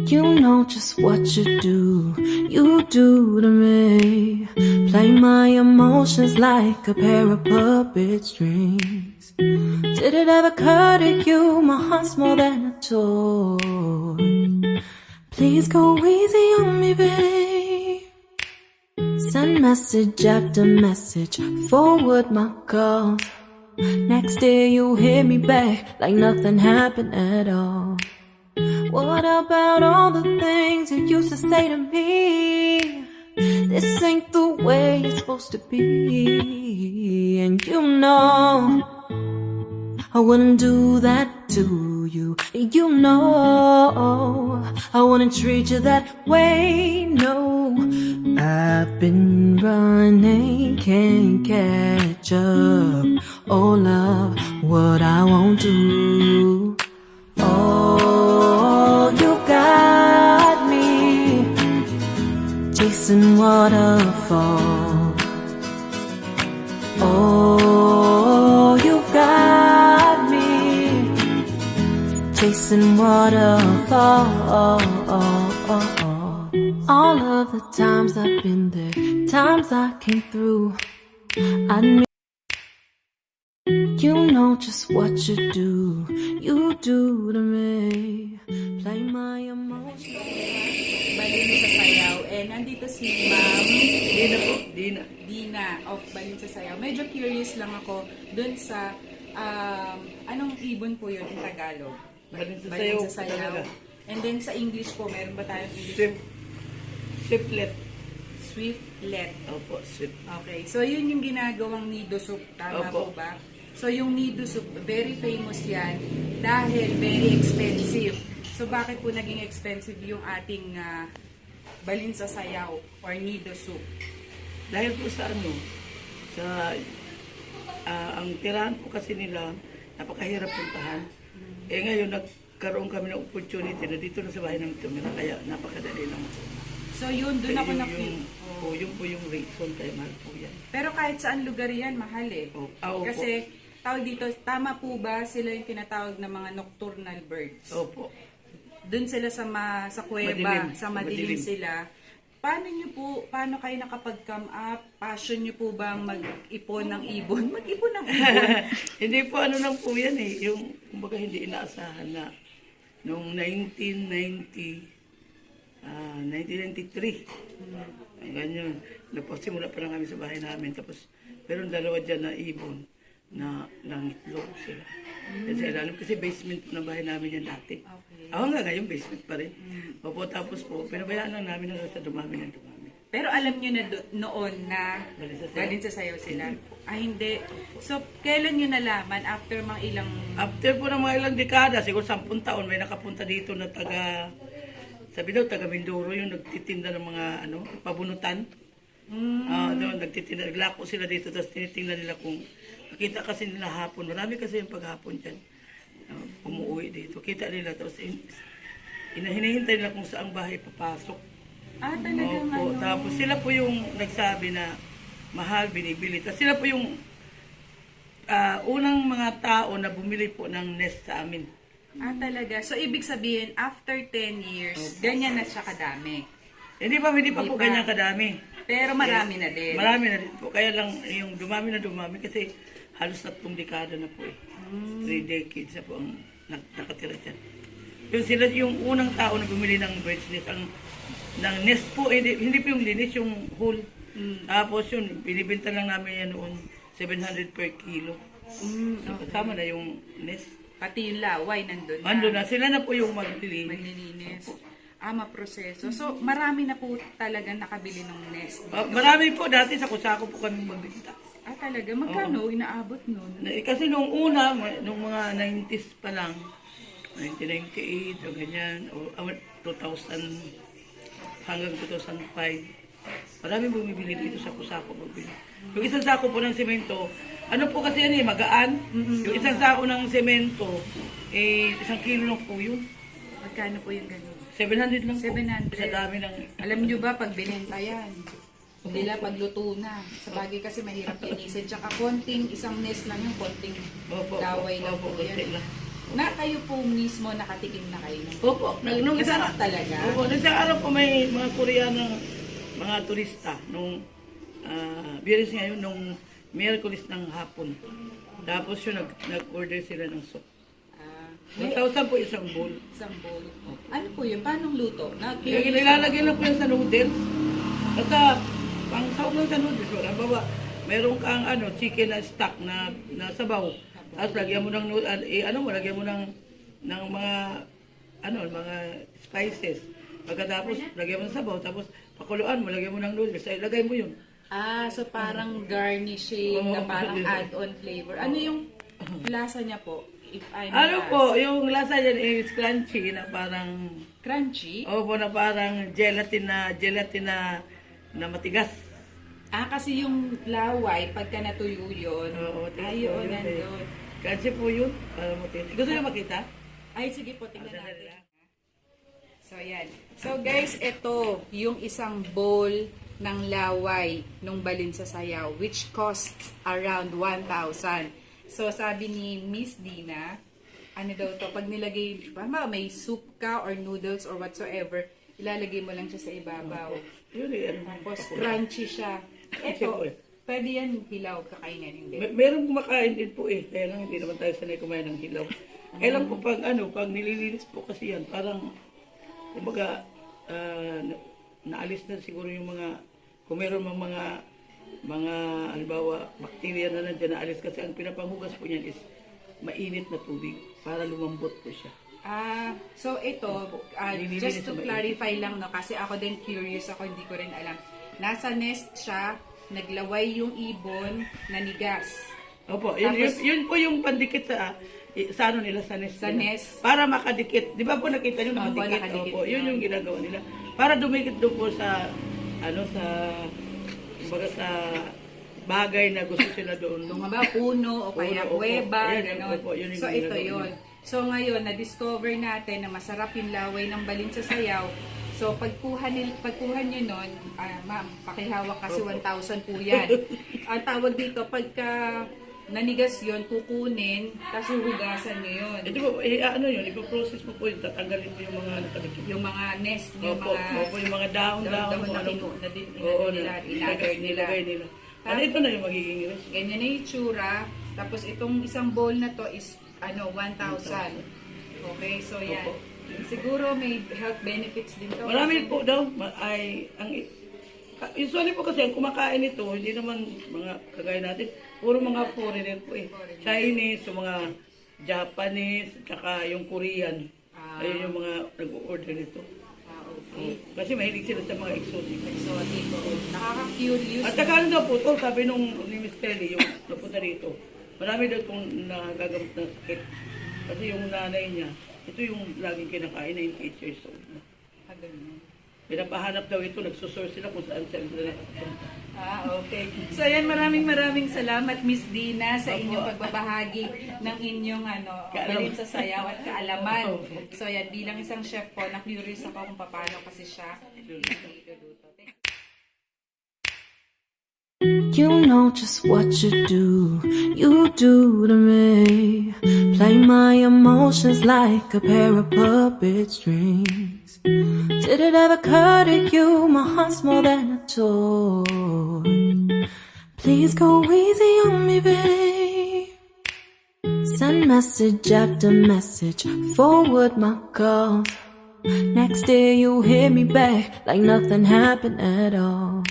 You know just what you do to me. Play my emotions like a pair of puppet strings. Did it ever occur to you my heart's more than a toy? Please go easy on me, babe. Send message after message, forward my calls. Next day you hit me back like nothing happened at all. What about all the things you used to say to me? This ain't the way it's supposed to be. And you know I wouldn't do that to you. You know I wouldn't treat you that way, no. I've been running, can't catch up. Oh love, what I won't do. Oh, you got me chasing waterfall. Oh, you got me chasing waterfall. All of the times I've been there, times I came through, I knew. You know just what you do to me. Play my emotions. Balinsasayaw. Nandito si Ma'am Dina po, Dina of Balinsasayaw. Medyo curious lang ako dun sa anong ibon po yun in Tagalog? Balinsasayaw. And then sa English po, meron ba tayong English? Swiftlet. Swiftlet. Opo, swift. Okay. So yun yung ginagawang nido soup. Tama Opo. po ba? So yung nido soup, very famous yan dahil very expensive. So bakit po naging expensive yung ating balinsasayaw or nido soup? Dahil po sa ang tirahan po kasi nila, napakahirap puntahan. Ngayon, nagkaroon kami ng opportunity na dito na sa bahay ng tumira, kaya napakadali lang. So yun, doon ako Yun po yung reason, kaya mahal po yan. Pero kahit saan lugar yan, mahal eh. Opo. Kasi, tawag dito, tama po ba sila yung tinatawag na mga nocturnal birds? Opo. Doon sila sa kuweba, sa madilim sila. Paano kayo nakapag-come up? Passion nyo po bang mag-ipon ng ibon? Mag-ipon ng ibon? Hindi po lang po yan eh. Yung, kumbaga hindi inaasahan na noong 1993. Ganyan. Simula pa lang kami sa bahay namin. Tapos, pero dalawa dyan na ibon na nangitlog sila. Kasi alam kasi basement ng bahay namin yan dati. Okay. Ako nga ngayon, basement pa rin. Opo, tapos po, pinabayaan lang namin na sa dumami ng dumami. Pero alam nyo na noon na Balinsasayaw sila? Hindi. So, kailan nyo nalaman? After mga ilang... After po ng mga ilang dekada, siguro 10 taon, may nakapunta dito na sabi daw, taga Mindoro yung nagtitinda ng mga pabunutan. Doon, nagtitinda, naglako sila dito, tapos tinitingnan nila kung nakita kasi nila hapon. Marami kasi yung paghapon dyan. Umuwi dito. Kita nila, tapos hinahintay nila kung saang bahay papasok. Talagang Tapos sila po yung nagsabi na mahal, binibili. Tapos sila po yung unang mga tao na bumili po ng nest sa amin. Talaga. So, ibig sabihin, after 10 years, ganyan na siya kadami. Hindi pa po ganyan kadami. Pero marami na din. Marami na din po. Kaya lang yung dumami kasi halos 3 dekada na po eh. 3 decades na po ang nakatira dyan. Yung unang tao na bumili ng bird's nest, ng nest po, hindi po yung linis, yung whole. Tapos yun, binibenta lang namin yan noon, 700 per kilo. Kasama na yung nest. Pati yung laway nandun na. Andun na. Sila na po yung maglilinis. Maglilinis. Maproseso. So, marami na po talaga nakabili ng nest. Marami po. Dati sa kusako po kami magbenta. Talaga? Magkano inaabot nun? Kasi nung una, nung mga 90s pa lang, 1998 o ganyan, o 2000 hanggang 2005, marami bumibili dito sa kusako magbili. Yung isang sako po ng semento, po kasi yan magaan. Yung isang sako ng semento, 1 kilo lang po yun. Magkano po yung gano'n? 700 lang po. 700. Sa dami ng... Alam nyo ba, pag binenta yan, nila pagluto na. Sa bagay kasi mahirap linisin. Tsaka isang nest lang yung konting laway lang po yan. Na kayo po mismo nakatikim na kayo ng Opo, nung isang masarap talaga. Opo, nung isang araw po may mga Koreano, mga turista nung Biyernes ngayon nung Miyerkules ng hapon. Tapos yun nag-order sila ng soup. 1,000 po isang bowl. Isang bowl. Ano po yun? Paano luto? Nilalagay lang po yan sa noodles. At pang sahog lang sa noodles. Halimbawa, meron kang chicken na stock na sabaw. Tapos lagyan mo ng lagyan mo ng mga mga spices. Pagkatapos lagyan mo ng sabaw, tapos pakuluan mo, lagyan mo ng noodles, ay lagay mo yun. So parang garnishing na parang add-on flavor. Ano yung lasa niya po? If I may ask. Po, yung lasa niya is crunchy na parang Crunchy? opo, na parang gelatin na matigas. Kasi yung laway, pagka natuyo yun, ayun, nandun. Crunchy po yun. Gusto niyo makita? Ay, sige po, tingnan natin. So, yan. So, guys, ito, yung isang bowl ng laway nung Balinsasayaw, which costs around 1,000. So, sabi ni Miss Dina, ano daw to, pag nilagay, may soup ka or noodles or whatsoever, ilalagay mo lang siya sa ibabaw. Tapos, crunchy siya. Ito, pwede yan hilaw, kakainin hindi. Meron kumakain din po eh. Kaya lang hindi naman tayo sanay kumain ng hilaw. Kaya lang po pag nililinis po kasi yan, parang, kumbaga, naalis na siguro yung kung meron mga halimbawa, bakterya na nandiyan naalis kasi ang pinapanghugas po niyan is mainit na tubig para lumambot po siya. So ito, just to clarify lang, no, kasi ako din curious ako, hindi ko rin alam. Nasa nest siya, naglaway yung ibon, nanigas. Opo, yun po yung pandikit sa nila sa nest. Sa nest. Para makadikit. Di ba po nakita nyo nakadikit? Opo, yun yung ginagawa nila. Para dumikit doon po sa sa bagay na gusto sila doon. Puno o kaya kuweba, gano'n. So ito yun. So ngayon, na-discover natin na masarap yung laway ng Balinsasayaw. So pagkuha nyo nun, ma'am, pakihawak kasi 1,000 po yan. Ang tawag dito, pagka nanigas yun, kukunin, tapos huhugasan nyo yun. Ito po, ipo-process mo po yun, tatanggalin mo yung mga nakadikit. Yung mga nest, yung mga dahon na ilagay nila. Ito na yung magiging rest. Ganyan na yung tsura. Tapos itong isang bowl na to is 1,000. Okay, so yan. Siguro may health benefits din to. Marami po daw. Usually po kasi ang kumakain ito, hindi naman mga kagaya natin, puro mga foreigner po eh. Chinese, yung mga Japanese, tsaka yung Korean. Ayun yung mga nag-order nito. Okay. Kasi mahilig sila sa mga exotic. Nakaka-curious. At saka ano daw po, sabi nung ni Miss Kelly, yung napunta rito, marami daw itong nagagamot ng sakit. Kasi yung nanay niya, ito yung laging kinakain na yung 8 years old na. Pinapahanap daw ito, nagsusource sila kung saan sila nakapunta. Okay. So yan, maraming salamat Miss Dina sa inyong pagbabahagi ng inyong Balinsasayaw at kaalaman. So yan, bilang isang chef po, na-curious ako kung paano kasi siya iluluto. You know just what you do to me. Play my emotions like a pair of puppet strings. Did it ever occur to you my heart's more than a toy? Please go easy on me, babe. Send message after message, forward my calls. Next day you hit me back like nothing happened at all.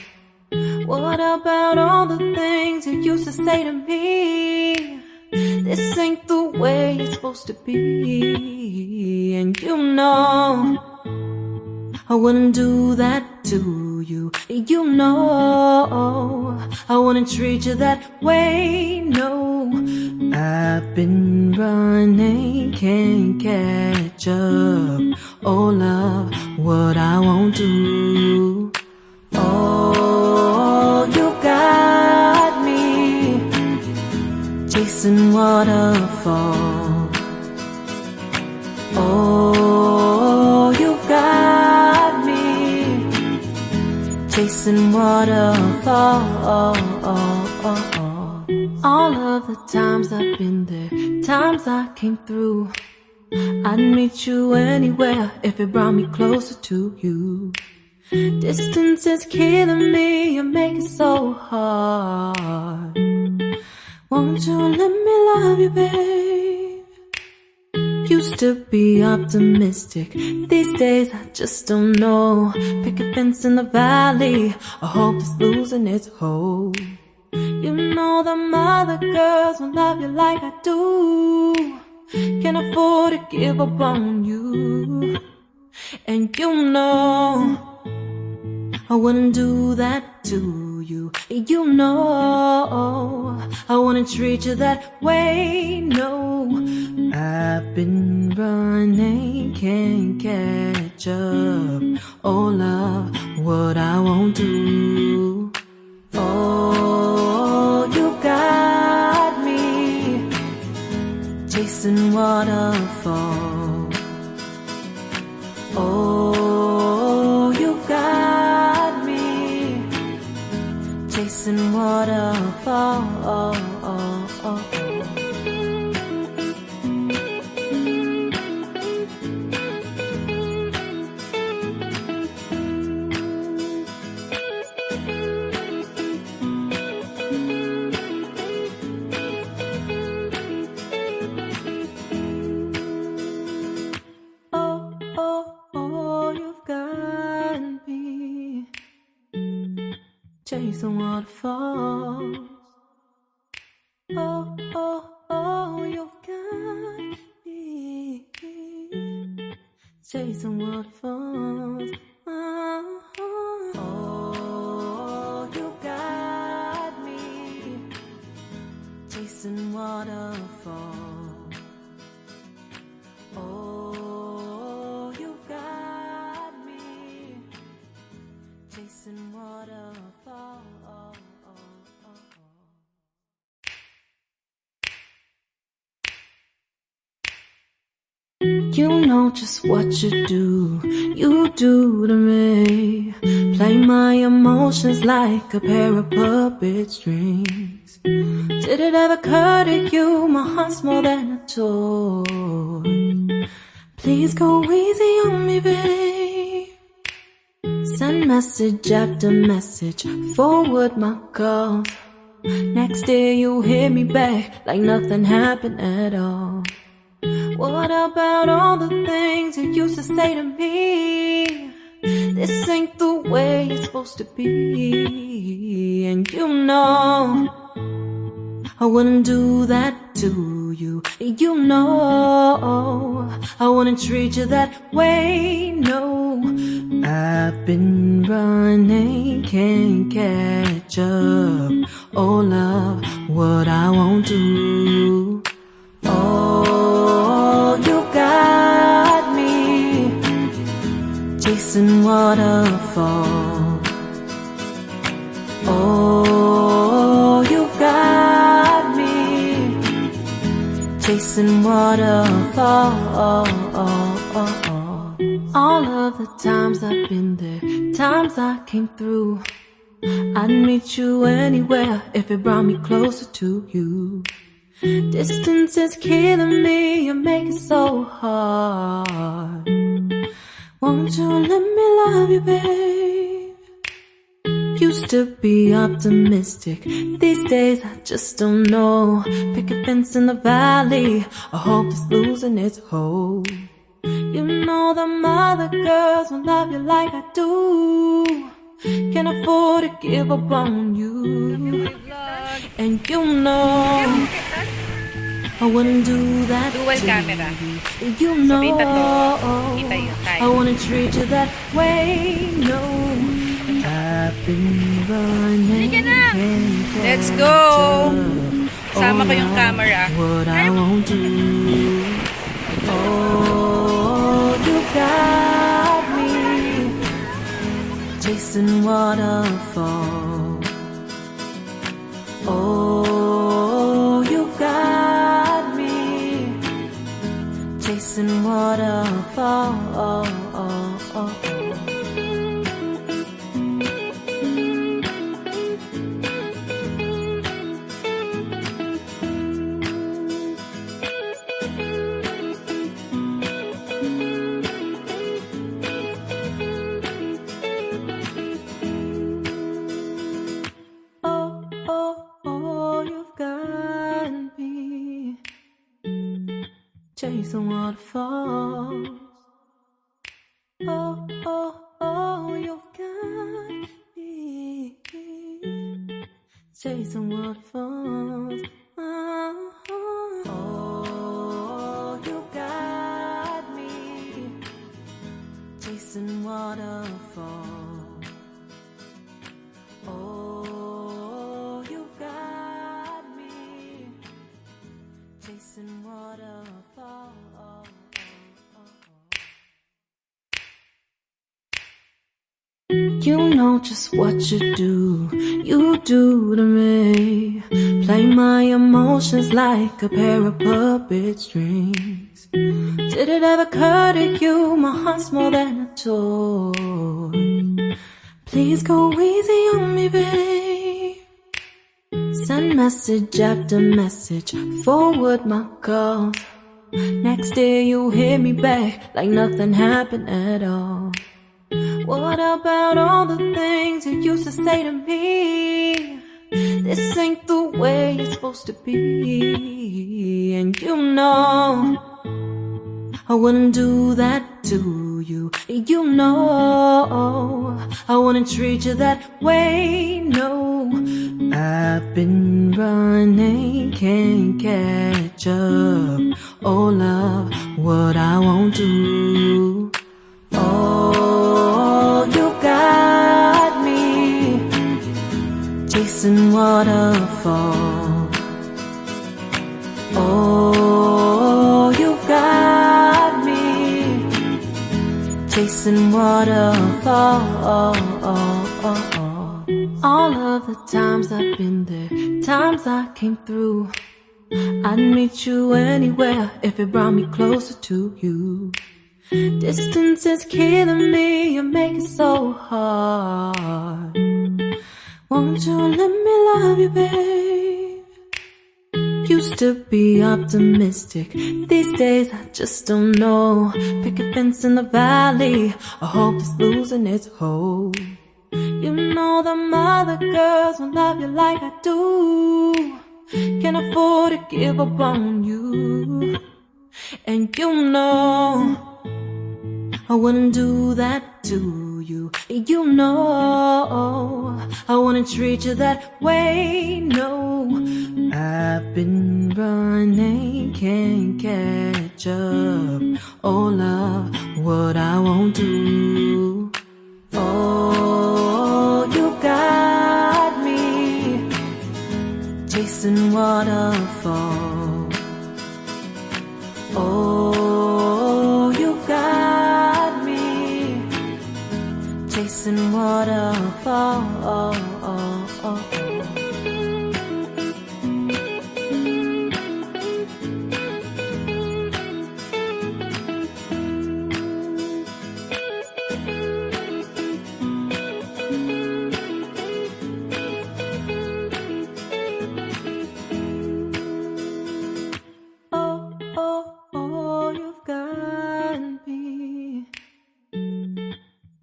What about all the things you used to say to me? This ain't the way it's supposed to be. And you know I wouldn't do that to you. You know I wouldn't treat you that way. No, I've been running, can't catch up. Oh love, what I won't do. Oh, you got me chasing waterfalls. Oh, you got me chasing waterfalls. All of the times I've been there, times I came through. I'd meet you anywhere if it brought me closer to you. Distance is killing me, you make it so hard. Won't you let me love you, babe? Used to be optimistic, these days I just don't know. Pick a fence in the valley, I hope it's losing its hold. You know them other girls won't love you like I do. Can't afford to give up on you. And you know I wouldn't do that to you. You know I wouldn't treat you that way, no. I've been running, can't catch up. Oh love, what I won't do. Oh, you got me chasing waterfalls. Oh, you got me chasing waterfalls. Chasing waterfalls. Oh, oh, oh, you got me chasing waterfalls. Oh, oh, you got me chasing waterfalls. Oh, you got me chasing waterfalls. You know just what you do to me. Play my emotions like a pair of puppet strings. Did it ever occur to you my heart's more than a toy? Please go easy on me, babe. Send message after message, forward my calls. Next day you hit me back like nothing happened at all. What about all the things you used to say to me? This ain't the way it's supposed to be. And you know I wouldn't do that to you. You know I wouldn't treat you that way, no. I've been running, can't catch up. Oh love, what I won't do. Oh, you got me chasing waterfalls. Oh, you got me chasing waterfalls. All of the times I've been there, times I came through. I'd meet you anywhere if it brought me closer to you. Distance is killing me, you make it so hard. Won't you let me love you, babe? Used to be optimistic, these days I just don't know. Pick a fence in the valley, I hope it's losing its hold. You know them other girls won't love you like I do. Can't afford to give up on you. And you know I wouldn't do that Dual to camera. you. You know Kita yun, tayo. I wouldn't treat you that way, no. I've been running. Let's go! Sama ko yung camera. What I won't do. Oh, you got me chasing waterfalls. Oh, you got me chasing waterfalls. chasing waterfalls. Oh, oh, oh, you got me chasing waterfalls. Oh, oh, you got me chasing waterfalls. Oh, you got me chasing waterfalls. You know just what you do to me. Play my emotions like a pair of puppet strings. Did it ever occur to you my heart's more than a toy? Please go easy on me, babe. Send message after message, forward my calls. Next day you hit me back like nothing happened at all. What about all the things you used to say to me? This ain't the way it's supposed to be. And you know I wouldn't do that to you. You know I wouldn't treat you that way, no. I've been running, can't catch up. Oh love, what I won't do. Oh, you got me chasing waterfalls. Oh, you got me chasing waterfalls. All of the times I've been there, times I came through, I'd meet you anywhere if it brought me closer to you. Distance is killing me, you make it so hard. Won't you let me love you, babe? Used to be optimistic, these days I just don't know. Pick a fence in the valley, I hope it's losing its hold. You know them other girls won't love you like I do. Can't afford to give up on you. And you know I wouldn't do that to you. You know I wouldn't treat you that way, no. I've been running, can't catch up. Oh love, what I won't do. Oh, you got me chasing waterfalls. Oh, you got me chasing waterfalls.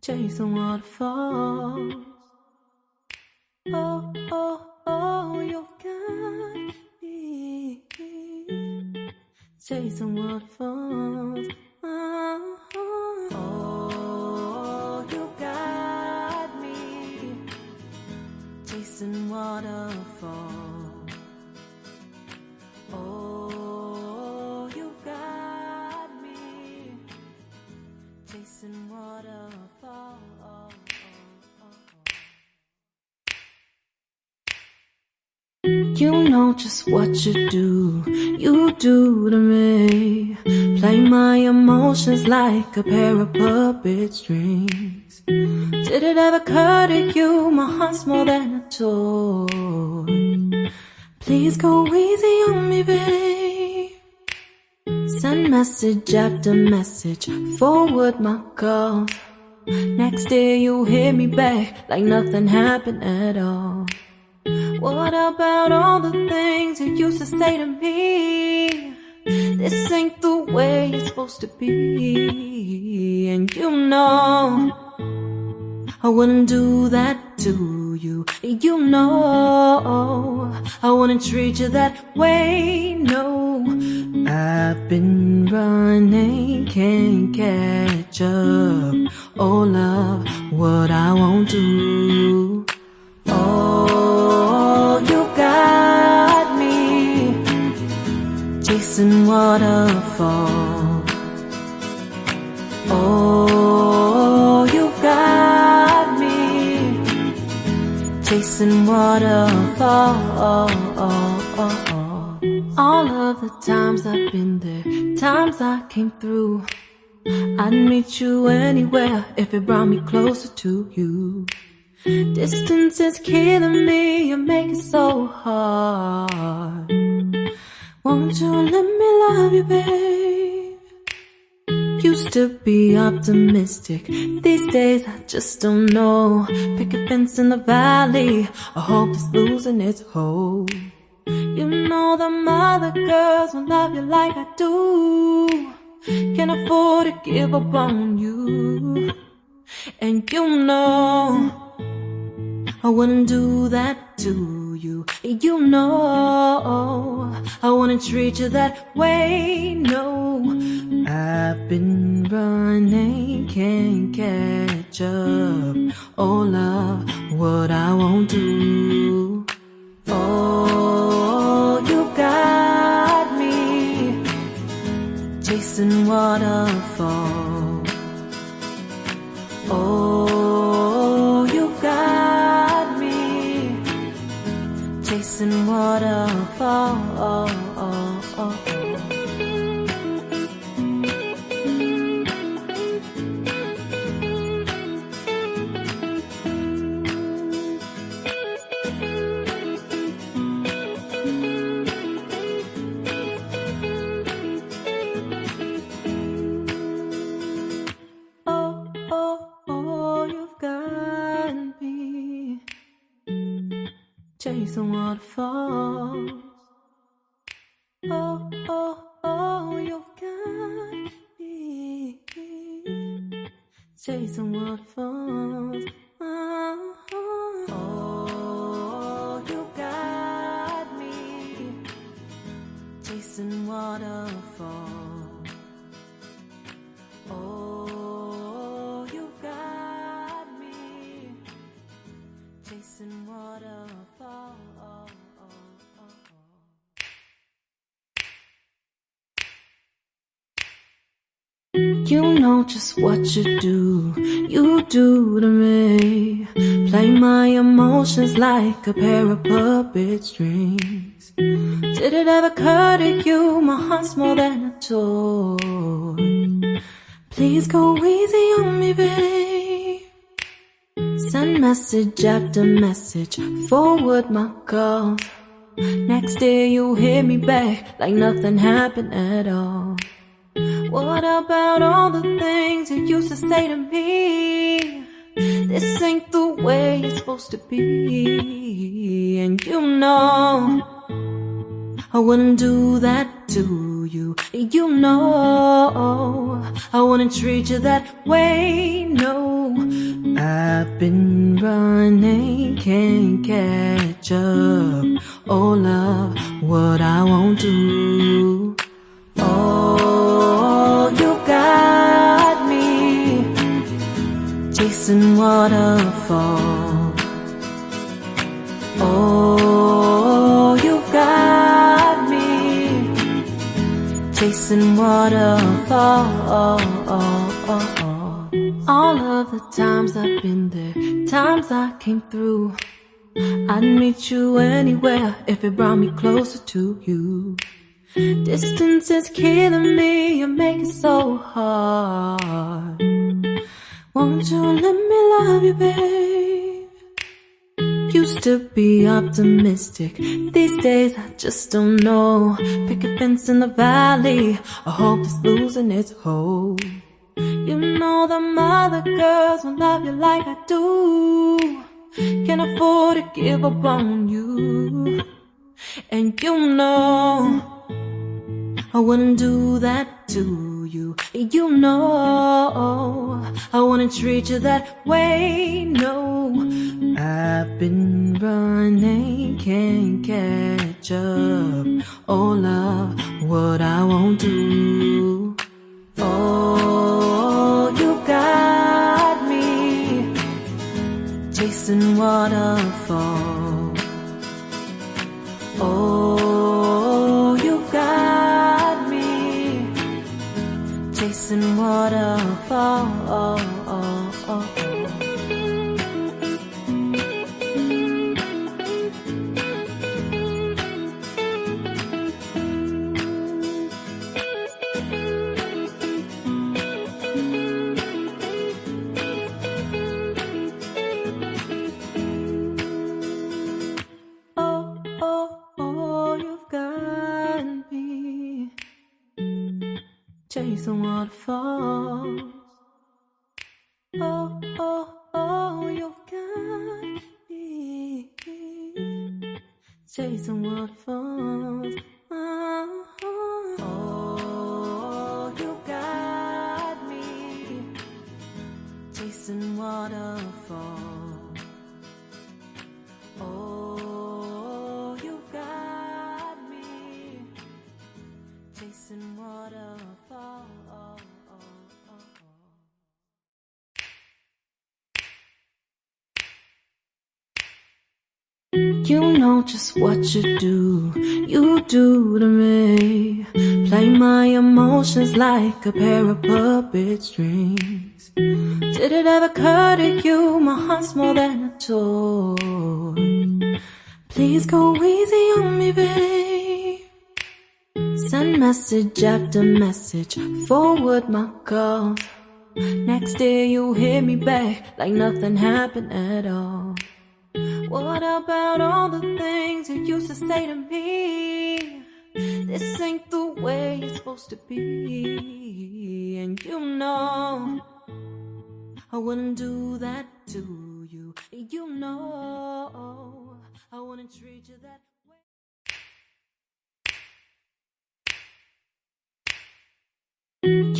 Chasing waterfalls. Oh, oh, oh, you got me chasing waterfalls. Oh, oh, you got me chasing waterfalls. Oh, you got me chasing waterfalls. You know just what you do to me. Play my emotions like a pair of puppet strings. Did it ever occur to you my heart's more than a toy? Please go easy on me, babe. Send message after message, forward my calls. Next day you hit me back like nothing happened at all. What about all the things you used to say to me? This ain't the way it's supposed to be. And you know I wouldn't do that to you. You know, I wouldn't treat you that way. No, I've been running, can't catch up. Oh, love, what I won't do. Oh, you got me chasing waterfall. Oh, you got me chasing waterfall. All of the times I've been there, times I came through, I'd meet you anywhere if it brought me closer to you. Distance is killing me, you make it so hard. Won't you let me love you, babe? Used to be optimistic, these days I just don't know. Pick a fence in the valley, I hope it's losing its hold. You know them other girls won't love you like I do. Can't afford to give up on you. And you know I wouldn't do that to you. You know I wouldn't treat you that way. No, I've been running, can't catch up. Oh, love, what I won't do. Oh, you got me chasing waterfall. Oh, you got me chasing waterfall. Chasing waterfalls. Oh, oh, oh, you've got me chasing waterfalls. Oh, oh, you got me chasing waterfalls. Oh, you got me chasing waterfalls. You know just what you do to me. Play my emotions like a pair of puppet strings. Did it ever occur to you my heart's more than a toy? Please go easy on me, babe. Send message after message, forward my calls. Next day you hit me back like nothing happened at all. What about all the things you used to say to me? This ain't the way it's supposed to be. And you know I wouldn't do that to you. You know I wouldn't treat you that way. No, I've been running, can't catch up. Oh, love, what I won't do. Oh, you got me chasing waterfall. Oh, you got me chasing waterfall. All of the times I've been there, times I came through, I'd meet you anywhere if it brought me closer to you. Distance is killing me, you make it so hard. Won't you let me love you, babe? Used to be optimistic, these days I just don't know. Pick a fence in the valley, I hope it's losing its hold. You know them other girls won't love you like I do. Can't afford to give up on you. And you know I wouldn't do that to you. You know I wanna treat you that way. No, I've been running, can't catch up. Oh love, what I won't do. Oh, you got me chasing waterfalls. Oh, you got me chasing waterfalls. Chasing waterfalls. Oh, oh, oh, you've got me chasing waterfalls. Oh, oh, you got me chasing waterfalls. Oh, you got me chasing waterfalls. You know just what you do to me. Play my emotions like a pair of puppet strings. Did it ever occur to you my heart's more than a toy? Please go easy on me, babe. Send message after message, forward my calls. Next day you hit me back like nothing happened at all. What about all the things you used to say to me? This ain't the way it's supposed to be. And you know I wouldn't do that to you. You know I wouldn't treat you that way.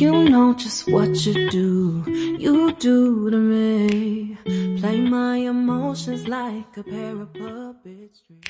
You know just what you do to me. Play my emotions like a pair of puppet strings.